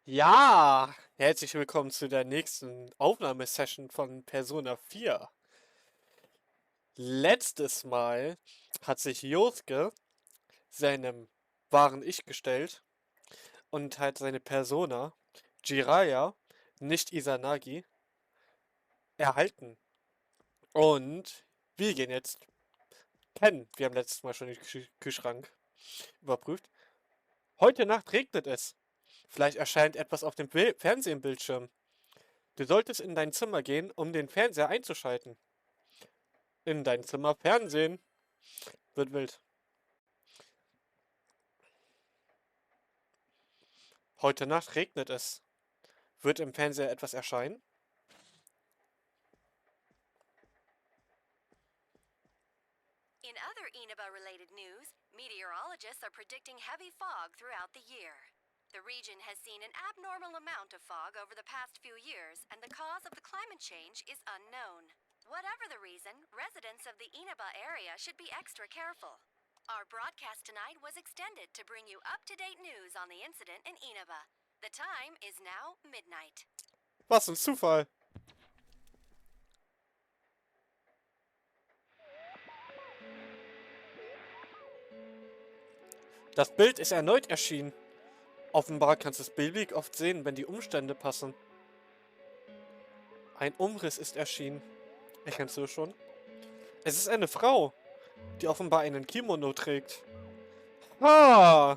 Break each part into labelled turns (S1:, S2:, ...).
S1: Ja, herzlich willkommen zu der nächsten Aufnahmesession von Persona 4. Letztes Mal hat sich Josuke seinem wahren Ich gestellt und hat seine Persona, Jiraiya, nicht Izanagi, erhalten. Und wir gehen jetzt pennen. Wir haben letztes Mal schon den Kühlschrank überprüft. Heute Nacht regnet es. Vielleicht erscheint etwas auf dem Fernsehbildschirm. Du solltest in dein Zimmer gehen, um den Fernseher einzuschalten. In dein Zimmer Fernsehen. Wird wild. Heute Nacht regnet es. Wird im Fernseher etwas erscheinen?
S2: In other Inaba-related news, meteorologists are predicting heavy fog throughout the year. The region has seen an abnormal amount of fog over the past few years, and the cause of the climate change is unknown. Whatever the reason, residents of the Inaba area should be extra careful. Our broadcast tonight was extended to bring you up-to-date news on the incident in Inaba. The time is now midnight.
S1: Was ein Zufall. Das Bild ist erneut erschienen. Offenbar kannst du das Bildweg oft sehen, wenn die Umstände passen. Ein Umriss ist erschienen. Erkennst du es schon? Es ist eine Frau, die offenbar einen Kimono trägt. Ah!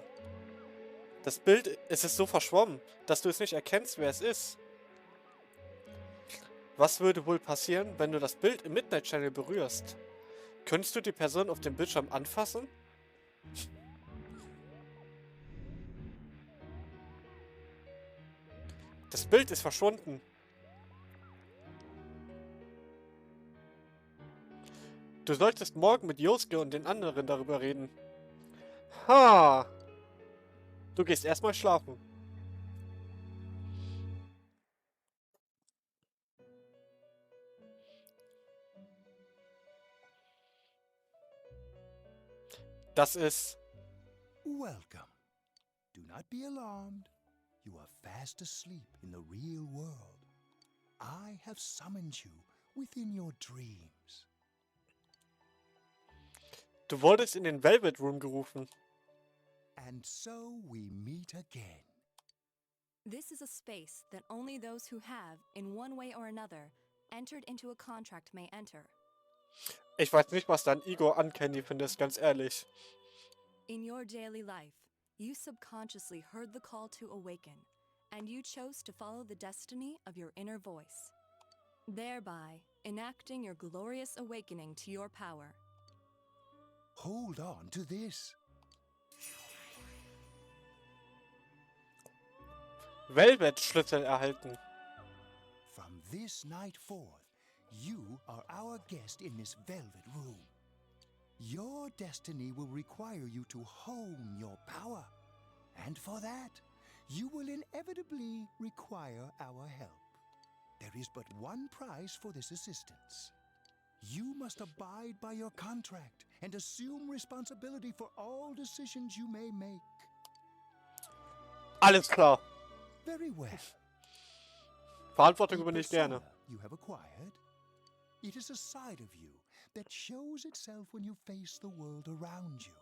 S1: Das Bild, es ist so verschwommen, dass du es nicht erkennst, wer es ist. Was würde wohl passieren, wenn du das Bild im Midnight Channel berührst? Könntest du die Person auf dem Bildschirm anfassen? Das Bild ist verschwunden. Du solltest morgen mit Josuke und den anderen darüber reden. Ha! Du gehst erstmal schlafen. Das ist...
S3: Welcome. Do not be alarmed. You are fast asleep in the real world. I have summoned you within your dreams.
S1: Du wurdest in den Velvet Room gerufen.
S3: And so we meet again.
S4: This is a space that only those who have, in one way or another, entered into a contract may enter.
S1: Ich weiß nicht, was dein Ego uncanny findest, ganz ehrlich.
S4: In your daily life, you subconsciously heard the call to awaken, and you chose to follow the destiny of your inner voice, thereby enacting your glorious awakening to your power.
S3: Hold on to this.
S1: Velvet-Schlüssel erhalten.
S3: From this night forth, you are our guest in this velvet room. Your destiny will require you to hone your power. And for that, you will inevitably require our help. There is but one price for this assistance. You must abide by your contract and assume responsibility for all decisions you may make.
S1: Alles klar.
S3: Very well.
S1: Verantwortung
S3: The
S1: übernehme ich gerne.
S3: persona you have acquired, it is a side of you that shows itself when you face the world around you.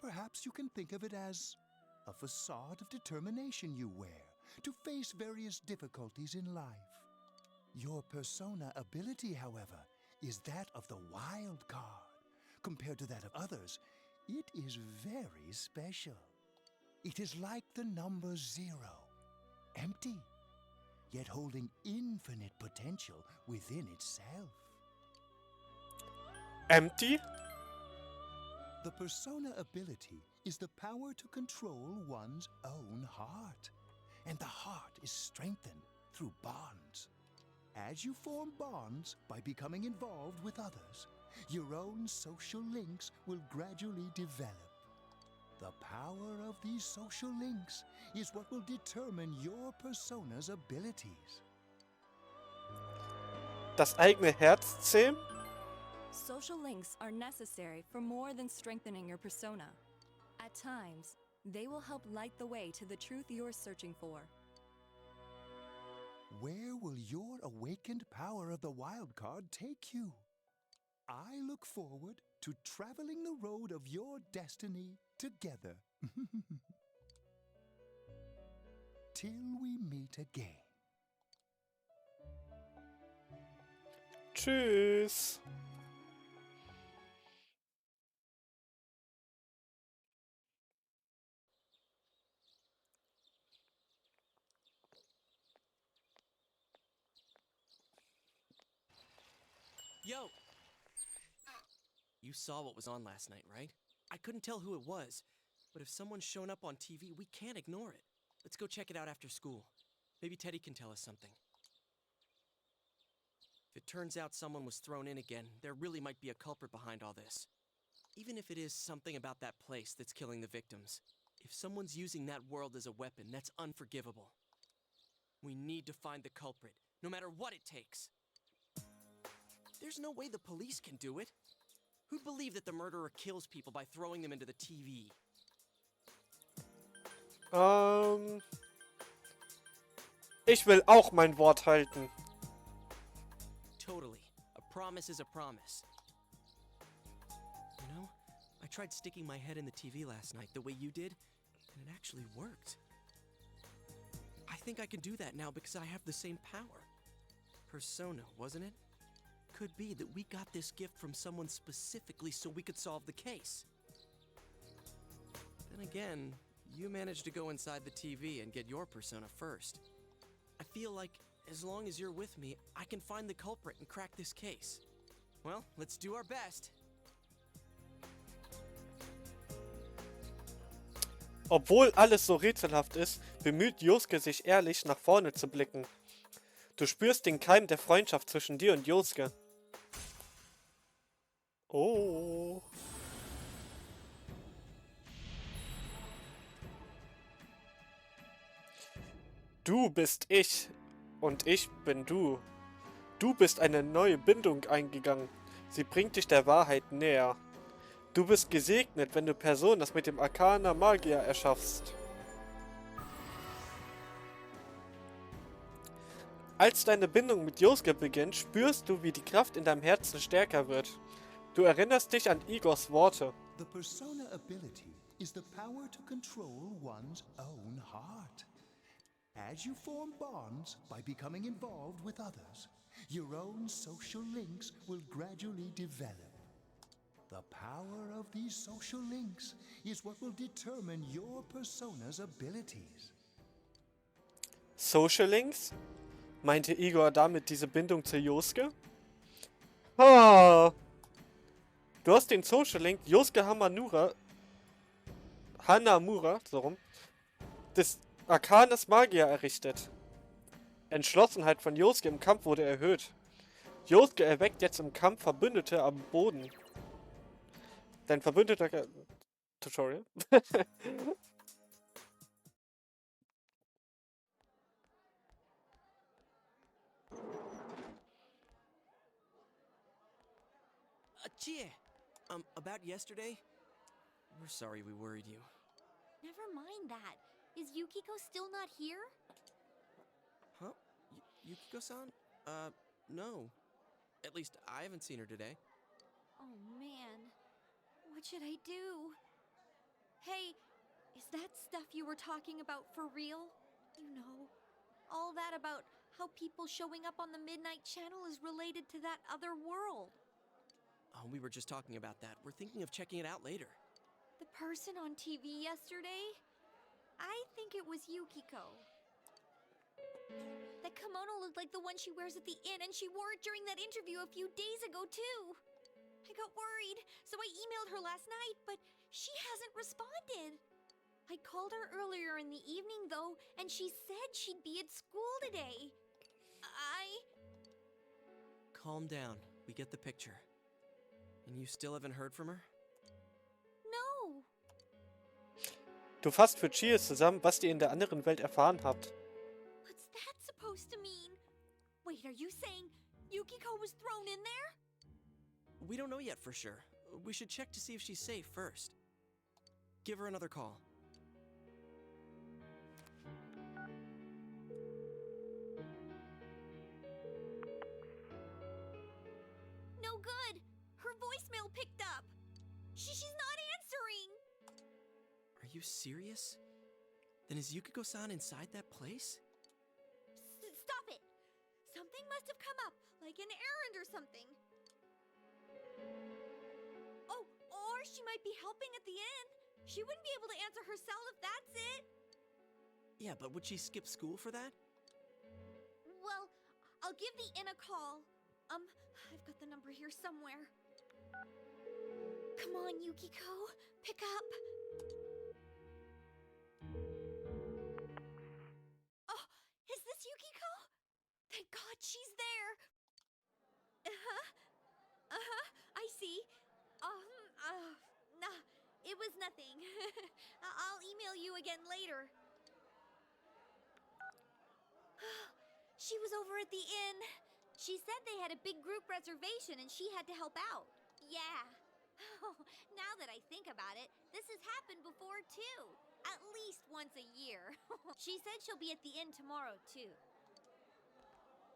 S3: Perhaps you can think of it as a facade of determination you wear to face various difficulties in life. Your persona ability, however, is that of the wild card. Compared to that of others, it is very special. It is like the number 0, empty, yet holding infinite potential within itself.
S1: Empty?
S3: The persona ability is the power to control one's own heart, and the heart is strengthened through bonds. As you form bonds by becoming involved with others, your own social links will gradually develop. The power of these social links is what will determine your persona's abilities.
S1: Das eigene Herz zähmen?
S4: Social links are necessary for more than strengthening your persona. At times, they will help light the way to the truth you're searching for.
S3: Where will your awakened power of the wild card take you? I look forward to traveling the road of your destiny together. Till we meet again.
S1: Tschüss.
S5: Yo! You saw what was on last night, right? I couldn't tell who it was, but if someone's shown up on TV, we can't ignore it. Let's go check it out after school. Maybe Teddy can tell us something. If it turns out someone was thrown in again, there really might be a culprit behind all this. Even if it is something about that place that's killing the victims. If someone's using that world as a weapon, that's unforgivable. We need to find the culprit, no matter what it takes. There's no way the police can do it. Who'd believe that the murderer kills people by throwing them into the TV?
S1: Ich will auch mein Wort halten.
S5: Totally. A promise is a promise. You know, I tried sticking my head in the TV last night the way you did, and it actually worked. I think I can do that now because I have the same power. Persona, wasn't it? Could be that we got this gift from someone specifically so we could solve the case. Then again, you managed to go inside the TV and get your persona first. I feel like as long as you're with me, I can find the culprit and crack this case. Well, let's do our best.
S1: Obwohl alles so rätselhaft ist, bemüht Josuke sich ehrlich, nach vorne zu blicken. Du spürst den Keim der Freundschaft zwischen dir und Josuke. Oh. Du bist ich und ich bin du. Du bist eine neue Bindung eingegangen. Sie bringt dich der Wahrheit näher. Du bist gesegnet, wenn du Personas mit dem Arcana Magia erschaffst. Als deine Bindung mit Josuke beginnt, spürst du, wie die Kraft in deinem Herzen stärker wird. Du erinnerst dich an Igors Worte.
S3: The persona ability is the power to control one's own heart. As you form bonds by becoming involved with others, your own social links will gradually develop. The power of these social links is what will determine your persona's abilities.
S1: Social Links? Meinte Igor damit diese Bindung zu Josuke? Ah! Du hast den Social Link Josuke Hanamura, so rum, des Arcanes Magier errichtet. Entschlossenheit von Josuke im Kampf wurde erhöht. Josuke erweckt jetzt im Kampf Verbündete am Boden. Dein Verbündeter... Tutorial?
S5: Chie, about yesterday? We're sorry we worried you.
S2: Never mind that. Is Yukiko still not here?
S5: Huh? Yukiko-san? No. At least I haven't seen her today.
S2: Oh man. What should I do? Hey, is that stuff you were talking about for real? You know, all that about how people showing up on the Midnight Channel is related to that other world.
S5: Oh, we were just talking about that. We're thinking of checking it out later.
S2: The person on TV yesterday? I think it was Yukiko. That kimono looked like the one she wears at the inn, and she wore it during that interview a few days ago, too. I got worried, so I emailed her last night, but she hasn't responded. I called her earlier in the evening, though, and she said she'd be at school today.
S5: Calm down. We get the picture. And you still haven't heard from her?
S2: No.
S1: Du fasst für Chie zusammen, was ihr in der anderen Welt erfahren habt.
S2: What's that supposed to mean? Wait, are you saying Yukiko was thrown in there?
S5: We don't know yet for sure. We should check to see if she's safe first. Give her another call. you serious? Then is Yukiko-san inside that place?
S2: Stop it! Something must have come up, like an errand or something. Oh, or she might be helping at the inn. She wouldn't be able to answer her cell if that's it.
S5: Yeah, but would she skip school for that?
S2: Well, I'll give the inn a call. I've got the number here somewhere. Come on, Yukiko. Pick up. Oh, is this Yukiko? Thank God she's there. I see. Nah, it was nothing. I'll email you again later. She was over at the inn. She said they had a big group reservation and she had to help out. Yeah. Now that I think about it, this has happened before too. At least once a year. She said she'll be at the inn tomorrow too.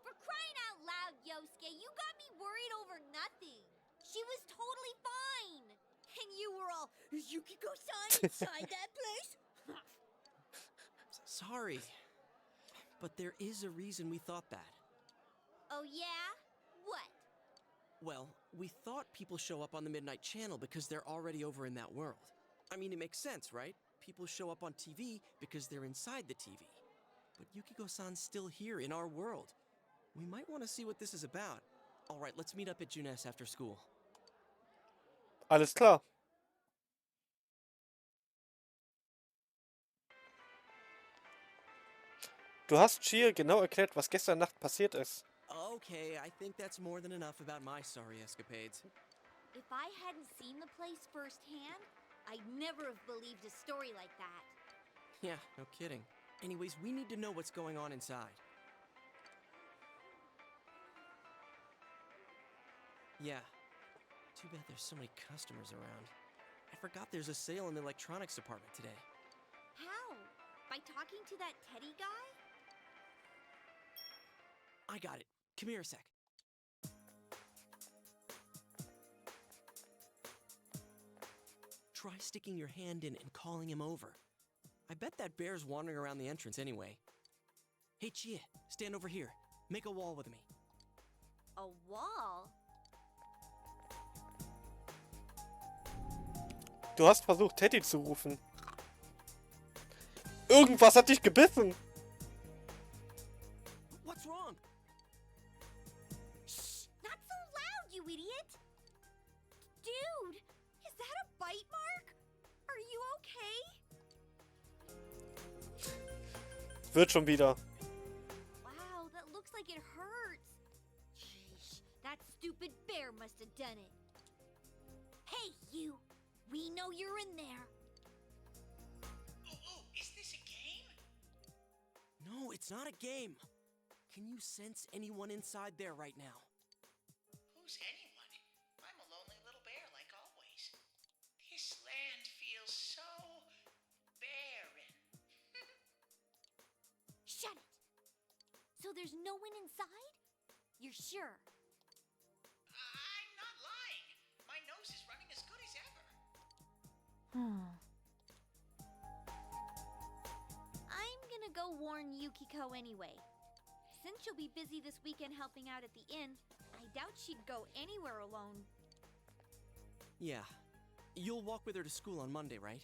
S2: For crying out loud, Yosuke, you got me worried over nothing. She was totally fine. And you were all, is Yukiko-san inside that place?
S5: Sorry. But there is a reason we thought that.
S2: Oh yeah? What?
S5: Well, we thought people show up on the Midnight Channel because they're already over in that world. I mean, it makes sense, right? People show up on TV because they're inside the TV. But Yukiko-san's still here in our world. We might want to see what this is about. All right, let's meet up at Junes after school.
S1: Alles klar. Du hast Chie genau erklärt, was gestern Nacht passiert ist.
S5: Okay, I think that's more than enough about my sorry escapades.
S2: If I hadn't seen the place firsthand, I'd never have believed a story like that.
S5: Yeah, no kidding. Anyways, we need to know what's going on inside. Yeah. Too bad there's so many customers around. I forgot there's a sale in the electronics department today.
S2: How? By talking to that Teddy guy?
S5: I got it. Come here a sec. Try sticking your hand in and calling him over. I bet that bear's wandering around the entrance anyway. Hey, Chie, stand over here. Make a wall with me.
S2: A wall?
S1: Du hast versucht, Teddy zu rufen. Irgendwas hat dich gebissen.
S5: What's wrong?
S2: Shh! Not so loud, you idiot! Dude, is that a bite mark? Are you okay?
S1: Wird schon wieder.
S2: Wow, that looks like it hurts. Sheesh, that stupid bear must have done it. Hey, you! We know you're in there.
S6: Oh, is this a game?
S5: No, it's not a game. Can you sense anyone inside there right now?
S6: Who's anyone? I'm a lonely little bear like always. This land feels so barren.
S2: Shut it! So there's no one inside? You're sure?
S6: I'm not lying. My nose is running as good as ever.
S2: I'm gonna go warn Yukiko anyway. Since she'll be busy this weekend helping out at the inn, I doubt she'd go anywhere alone.
S5: Yeah. You'll walk with her to school on Monday, right?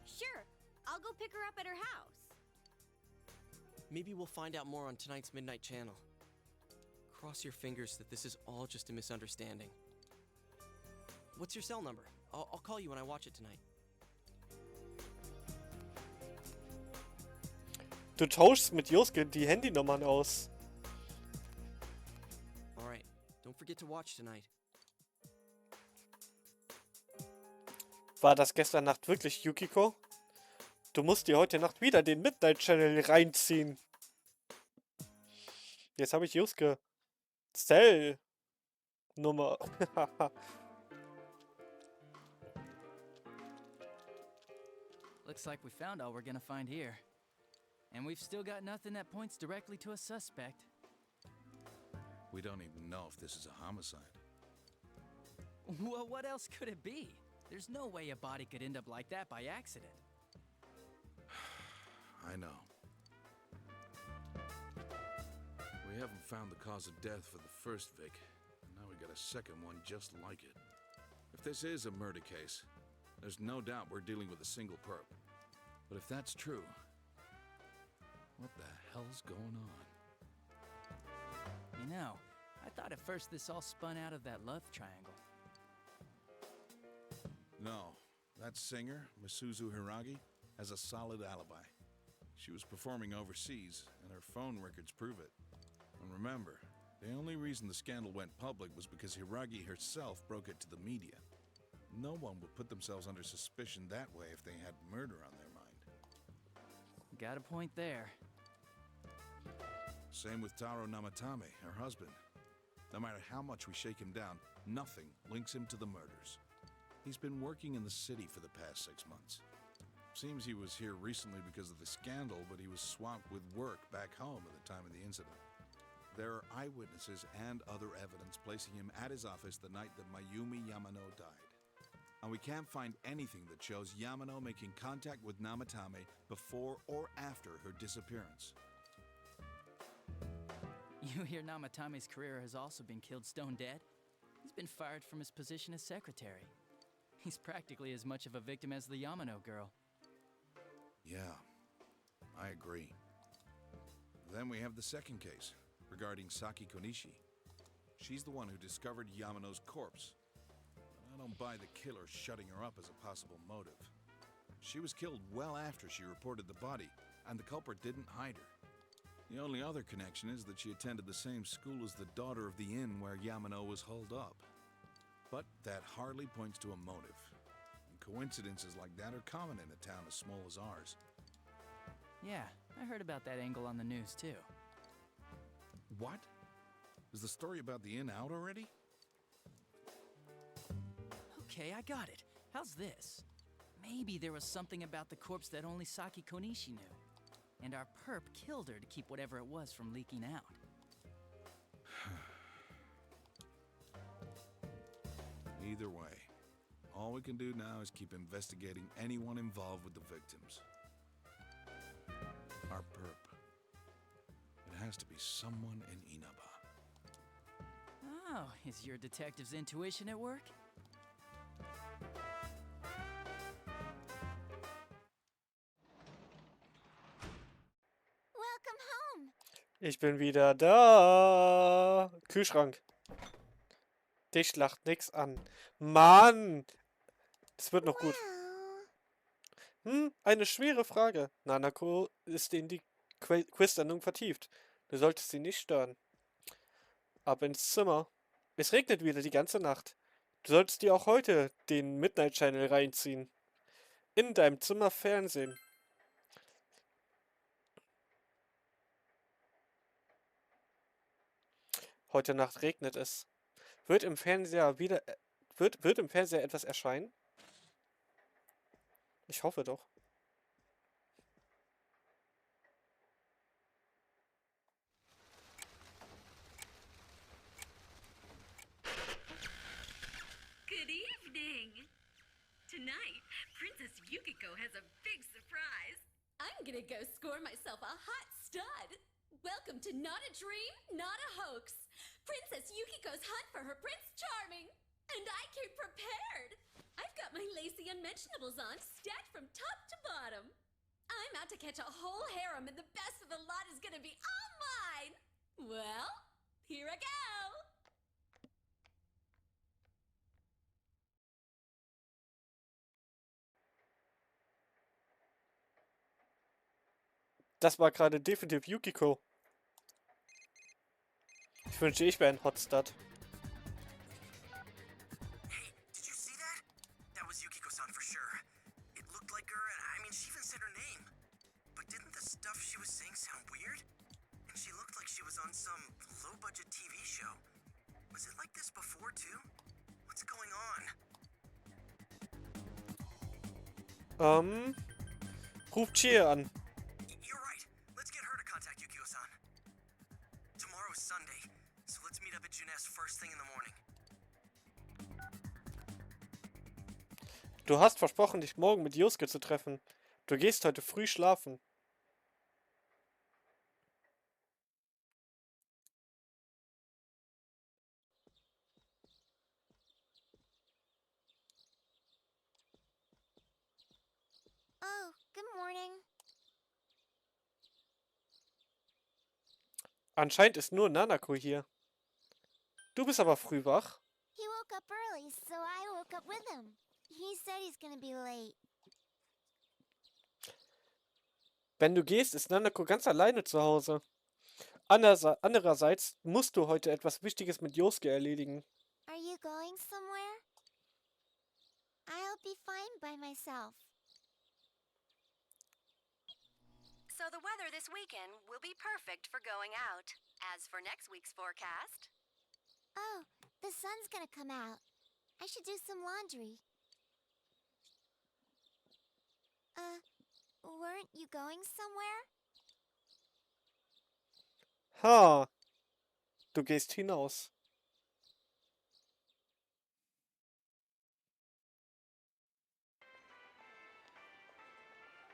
S2: Sure, I'll go pick her up at her house.
S5: Maybe we'll find out more on tonight's Midnight Channel. Cross your fingers that this is all just a misunderstanding. What's your cell number? I'll call you when I watch it tonight.
S1: Du tauschst mit Yosuke die Handynummern aus.
S5: Alright, don't forget to watch tonight.
S1: War das gestern Nacht wirklich Yukiko? Du musst dir heute Nacht wieder den Midnight Channel reinziehen. Jetzt habe ich Yosuke Zell-Nummer.
S7: Looks like we found all we're gonna find here. And we've still got nothing that points directly to a suspect.
S8: We don't even know if this is a homicide.
S7: Well, what else could it be? There's no way a body could end up like that by accident.
S8: I know. We haven't found the cause of death for the first Vic, and now we got a second one just like it. If this is a murder case, there's no doubt we're dealing with a single perp. But if that's true, what the hell's going on?
S7: You know, I thought at first this all spun out of that love triangle.
S8: No, that singer, Misuzu Hiragi, has a solid alibi. She was performing overseas, and her phone records prove it. And remember, the only reason the scandal went public was because Hiragi herself broke it to the media. No one would put themselves under suspicion that way if they had murder on their mind.
S7: Got a point there.
S8: Same with Taro Namatame, her husband. No matter how much we shake him down, nothing links him to the murders. He's been working in the city for the past 6 months. Seems he was here recently because of the scandal, but he was swamped with work back home at the time of the incident. There are eyewitnesses and other evidence placing him at his office the night that Mayumi Yamano died. And we can't find anything that shows Yamano making contact with Namatame before or after her disappearance.
S7: You hear Namatame's career has also been killed stone dead? He's been fired from his position as secretary. He's practically as much of a victim as the Yamano girl.
S8: Yeah, I agree. Then we have the second case, regarding Saki Konishi. She's the one who discovered Yamano's corpse. I don't buy the killer shutting her up as a possible motive. She was killed well after she reported the body, and the culprit didn't hide her. The only other connection is that she attended the same school as the daughter of the inn where Yamano was holed up. But that hardly points to a motive. And coincidences like that are common in a town as small as ours.
S7: Yeah, I heard about that angle on the news too.
S8: What? Is the story about the inn out already?
S7: Okay, I got it. How's this? Maybe there was something about the corpse that only Saki Konishi knew. And our perp killed her to keep whatever it was from leaking out.
S8: Either way, all we can do now is keep investigating anyone involved with the victims. Our perp. It has to be someone in Inaba.
S7: Oh, is your detective's intuition at work?
S2: Welcome home.
S1: Ich bin wieder da. Kühlschrank. Dich lacht nix an. Mann! Das wird noch gut. Eine schwere Frage. Nanako ist in die Quiz-Sendung vertieft. Du solltest sie nicht stören. Ab ins Zimmer. Es regnet wieder die ganze Nacht. Du solltest dir auch heute den Midnight Channel reinziehen. In deinem Zimmer Fernsehen. Heute Nacht regnet es. Wird im Fernseher wird im Fernseher etwas erscheinen? Ich hoffe doch.
S2: Good evening. Tonight, Princess Yukiko has a big surprise. I'm gonna go score myself a hot stud. Welcome to Not a Dream, Not a Hoax. Princess Yukiko's hunt for her Prince Charming. And I came prepared. I've got my lacy unmentionables on, stacked from top to bottom. I'm out to catch a whole harem, and the best of the lot is gonna be all mine. Well, here I go.
S1: Das war gerade definitiv Yukiko. Ich wünschte, ich wäre ein Hotstud.
S5: Hey, did you see that? That was Yukiko-san for sure. It looked like her, and I mean, she even said her name. But didn't the stuff she was saying sound weird? And she looked like she was on some low-budget TV show. Was it like this before, too? What's going on?
S1: Ruf Chie an.
S5: You're right. Let's get her to contact Yukio-san. Tomorrow's Sunday, so let's meet up at Juness first thing in the morning.
S1: Du hast versprochen, dich morgen mit Josuke zu treffen. Du gehst heute früh schlafen.
S2: Oh, good morning.
S1: Anscheinend ist nur Nanako hier. Du bist aber früh wach.
S2: He woke up early, so I woke up with him. He said he's gonna be late.
S1: Wenn du gehst, ist Nanako ganz alleine zu Hause. Andererseits musst du heute etwas Wichtiges mit Josuke erledigen.
S2: Are you going somewhere? I'll be fine by myself. So the weather this weekend will be perfect for going out. As for next week's forecast... Oh, the sun's gonna come out. I should do some laundry. Weren't you going somewhere?
S1: Ha, du gehst hinaus.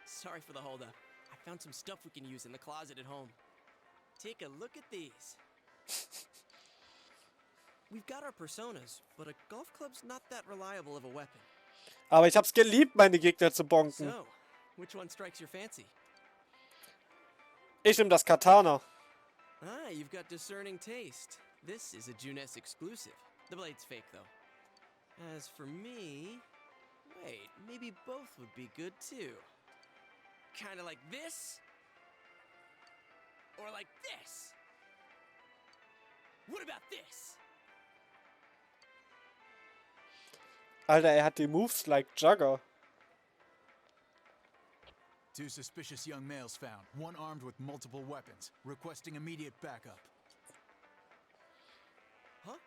S5: Sorry for the holdup. I found some stuff we can use in the closet at home. Take a look at these. We've got our personas, but a golf club's not that reliable of a weapon.
S1: Aber ich hab's geliebt, meine Gegner zu bonken.
S5: So, which one strikes your fancy?
S1: Ich nehm das Katana.
S5: Ah, you've got discerning taste. This is a Junes exclusive. The blade's fake, though. As for me... Wait, maybe both would be good, too. Kinda like this? Or like this? What about this?
S1: Alter, er hat die Moves like Jugger.
S9: 2 suspicious young males found, one armed with multiple weapons, requesting immediate backup.
S5: Huh?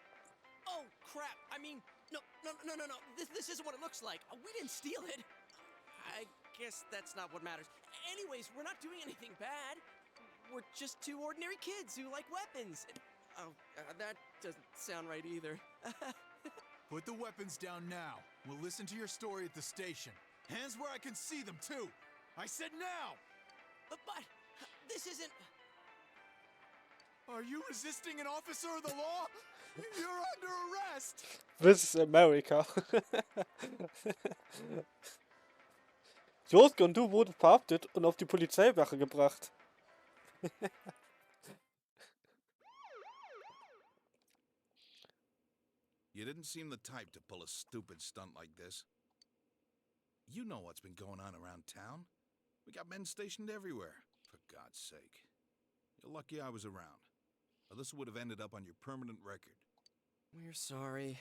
S5: Oh, crap! I mean, no. This isn't what it looks like. We didn't steal it. I guess that's not what matters. Anyways, we're not doing anything bad. We're just 2 ordinary kids who like weapons. Oh, that doesn't sound right either.
S9: Put the weapons down now. We'll listen to your story at the station. Hands where I can see them, too! I said now!
S5: But this isn't...
S9: Are you resisting an officer of the law? You're under arrest!
S1: This is America. Josuke und du wurden verhaftet und auf die Polizeiwache gebracht.
S8: You didn't seem the type to pull a stupid stunt like this. You know what's been going on around town. We got men stationed everywhere, for God's sake. You're lucky I was around, or this would have ended up on your permanent record.
S5: We're sorry.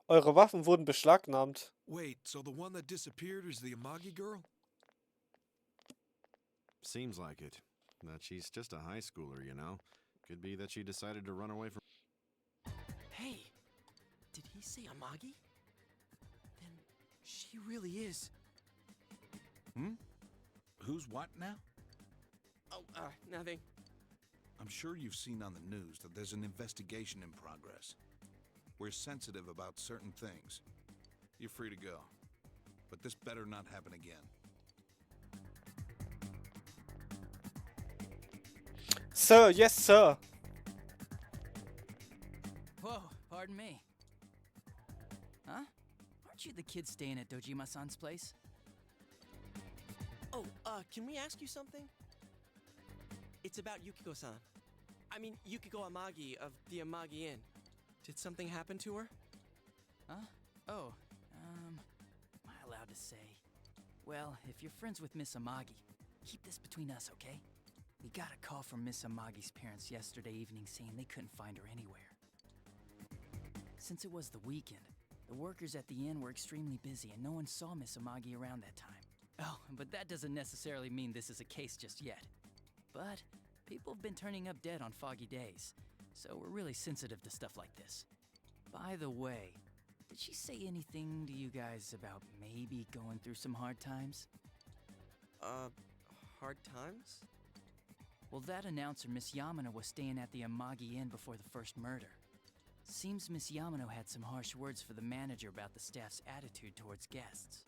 S1: Eure Waffen wurden beschlagnahmt.
S10: Wait, so the one that disappeared is the Amagi girl?
S11: Seems like it. That she's just a high schooler, you know. Could be that she decided to run away from...
S5: Hey, did he say Amagi? Then she really is.
S8: Who's what now?
S5: Oh, nothing.
S8: I'm sure you've seen on the news that there's an investigation in progress. We're sensitive about certain things. You're free to go. But this better not happen again.
S1: Sir, yes, sir.
S7: Whoa, pardon me. Huh? Aren't you the kid staying at Dojima-san's place?
S5: Oh, can we ask you something? It's about Yukiko-san. I mean, Yukiko Amagi of the Amagi Inn. Did something happen to her?
S7: Huh? Oh, am I allowed to say? Well, if you're friends with Miss Amagi, keep this between us, okay? We got a call from Miss Amagi's parents yesterday evening saying they couldn't find her anywhere. Since it was the weekend, the workers at the inn were extremely busy and no one saw Miss Amagi around that time. Oh, but that doesn't necessarily mean this is a case just yet. But people have been turning up dead on foggy days, so we're really sensitive to stuff like this. By the way, did she say anything to you guys about maybe going through some hard times?
S5: Hard times?
S7: Well, that announcer, Miss Yamana, was staying at the Amagi Inn before the first murder. Seems Miss Yamano had some harsh words for the manager about the staff's attitude towards guests.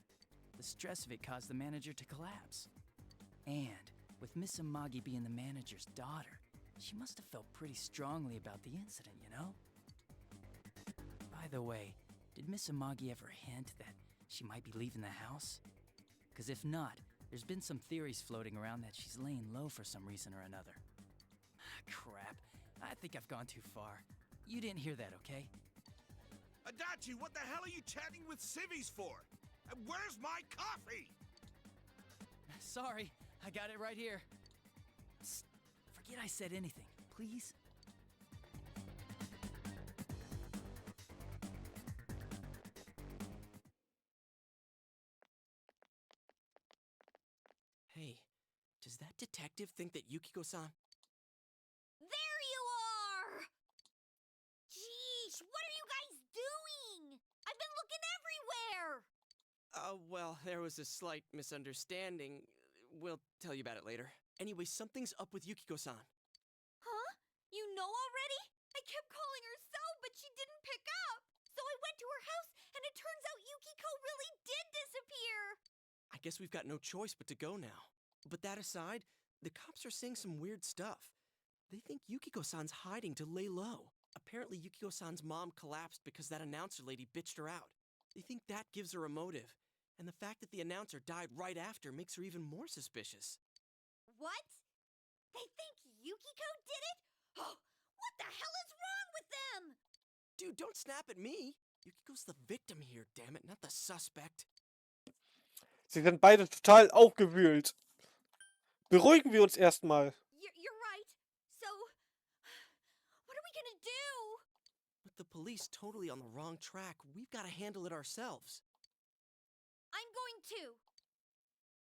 S7: The stress of it caused the manager to collapse. And with Miss Amagi being the manager's daughter, she must have felt pretty strongly about the incident, you know? By the way, did Miss Amagi ever hint that she might be leaving the house? Because if not, there's been some theories floating around that she's laying low for some reason or another. Crap, I think I've gone too far. You didn't hear that, okay?
S10: Adachi, what the hell are you chatting with civvies for? And where's my coffee?
S7: Sorry, I got it right here. Psst, forget I said anything, please.
S5: Hey, does that detective think that Yukiko-san...
S2: There you are! Jeez, what are you guys doing? I've been looking everywhere!
S5: Well, there was a slight misunderstanding. We'll tell you about it later. Anyway, something's up with Yukiko-san.
S2: Huh? You know already? I kept calling her cell, but she didn't pick up. So I went to her house, and it turns out Yukiko really did disappear.
S5: I guess we've got no choice but to go now. But that aside, the cops are saying some weird stuff. They think Yukiko-san's hiding to lay low. Apparently, Yukiko-san's mom collapsed because that announcer lady bitched her out. They think that gives her a motive. And the fact that the announcer died right after makes her even more suspicious.
S2: What? They think Yukiko did it? Oh, what the hell is wrong with them?
S5: Dude, don't snap at me. Yukiko's the victim here, damn it, not the suspect.
S1: Sie sind beide total aufgewühlt. Beruhigen wir uns erstmal.
S2: You're right. So, what are we gonna do?
S5: With the police totally on the wrong track, we've got to handle it ourselves.
S2: I'm going to.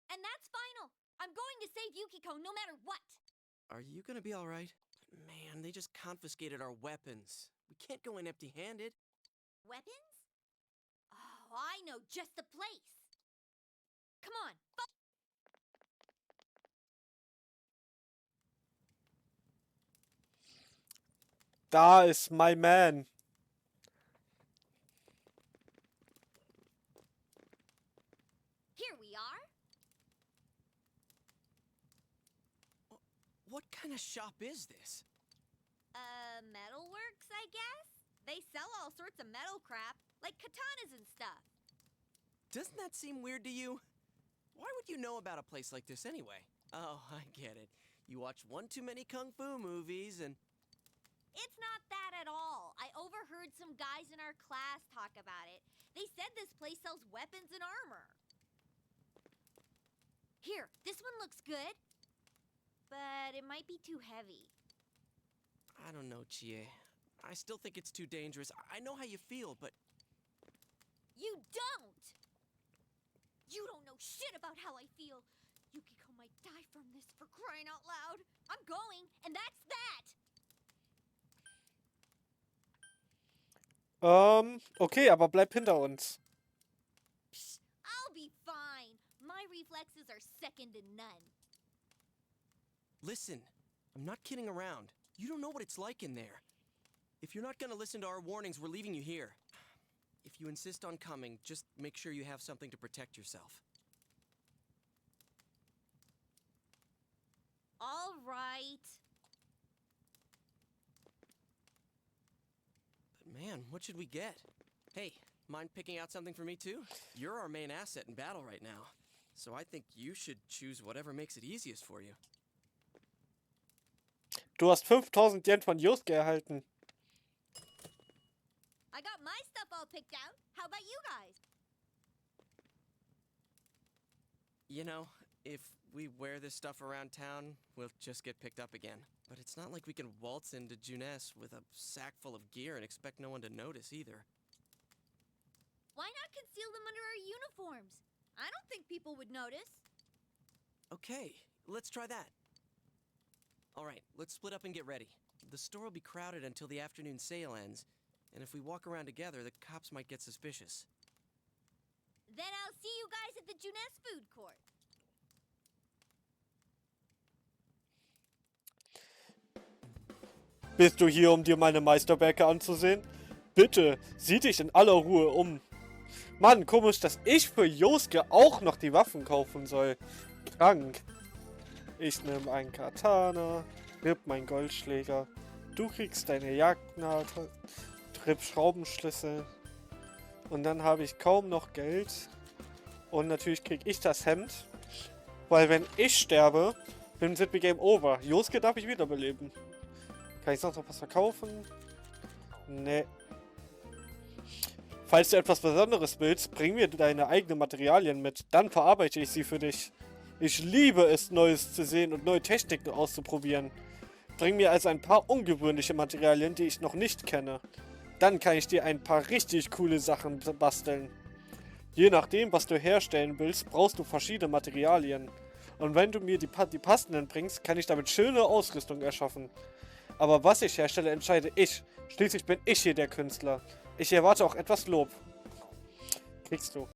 S2: And that's final. I'm going to save Yukiko no matter what.
S5: Are you gonna be alright? Man, they just confiscated our weapons. We can't go in empty-handed.
S2: Weapons? Oh, I know just the place. Come on.
S1: Da ist my man.
S2: Here we are.
S5: What kind of shop is this?
S2: Metalworks, I guess? They sell all sorts of metal crap, like katanas and stuff.
S5: Doesn't that seem weird to you? Why would you know about a place like this anyway? Oh, I get it. You watch one too many kung fu movies and...
S2: It's not that at all. I overheard some guys in our class talk about it. They said this place sells weapons and armor. Here, this one looks good. But it might be too heavy.
S5: I don't know, Chie. I still think it's too dangerous. I know how you feel, but...
S2: You don't! You don't know shit about how I feel. Yukiko might die from this, for crying out loud. I'm going, and that's that!
S1: Okay, aber bleib hinter uns.
S2: Psh, I'll be fine. My reflexes are second to none.
S5: Listen, I'm not kidding around. You don't know what it's like in there. If you're not gonna listen to our warnings, we're leaving you here. If you insist on coming, just make sure you have something to protect yourself.
S2: All right.
S5: But man, what should we get? Hey, mind picking out something for me too? You're our main asset in battle right now. So I think you should choose whatever makes it easiest for you.
S1: Du hast 5000 Yen von Yosuke erhalten.
S2: I got my stuff all picked out. How about you guys?
S5: You know, if we wear this stuff around town, we'll just get picked up again. But it's not like we can waltz into Junes with a sack full of gear and expect no one to notice either.
S2: Why not conceal them under our uniforms? I don't think people would notice.
S5: Okay, let's try that. All right, let's split up and get ready. The store will be crowded until the afternoon sale ends, and if we walk around together, the cops might get suspicious.
S2: Then I'll see you guys at the Junes food court.
S1: Bist du hier, um dir meine Meisterwerke anzusehen? Bitte, sieh dich in aller Ruhe um. Mann, komisch, dass ich für Josuke auch noch die Waffen kaufen soll. Krank. Ich nehme einen Katana, Rip meinen Goldschläger. Du kriegst deine Jagdnadel, Trip Schraubenschlüssel. Und dann habe ich kaum noch Geld. Und natürlich krieg ich das Hemd. Weil wenn ich sterbe, dann sind wir Game Over. Josuke darf ich wiederbeleben. Kann ich sonst noch was verkaufen? Nee. Falls du etwas Besonderes willst, bring mir deine eigenen Materialien mit. Dann verarbeite ich sie für dich. Ich liebe es, Neues zu sehen und neue Techniken auszuprobieren. Bring mir also ein paar ungewöhnliche Materialien, die ich noch nicht kenne. Dann kann ich dir ein paar richtig coole Sachen basteln. Je nachdem, was du herstellen willst, brauchst du verschiedene Materialien. Und wenn du mir die passenden bringst, kann ich damit schöne Ausrüstung erschaffen. Aber was ich herstelle, entscheide ich. Schließlich bin ich hier der Künstler. Ich erwarte auch etwas Lob. Kriegst du.